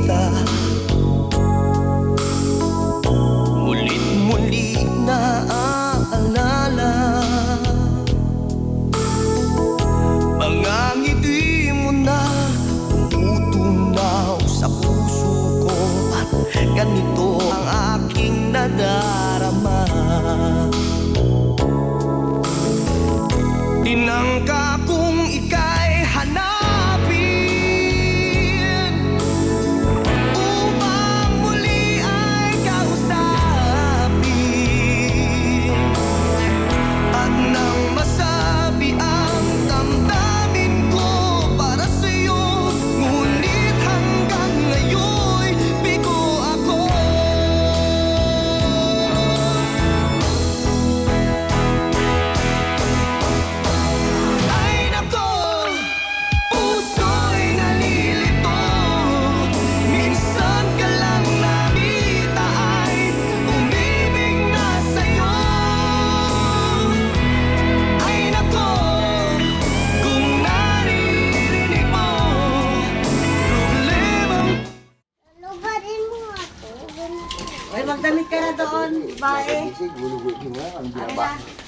kita. Mulit muli naaalala mga ngiti mo na tumutunaw sa puso ko. At ganito ang aking nadarama. Tinangka kong ika'y hanapin upang muli ay kausapin. At nang masabi ang damdamin ko para sa'yo, ngunit hanggang ngayon'y bigo ako. Ay nako, puso'y nalilito. Minsan ka lang nakita ay umibig na sa'yo. Ay nako, kung naririnig mo problemang Lugarin mo ako. Oy, magdamit ka na doon, bae. Sige, gulo-gulo mo na. Ang Ano ginaba. na?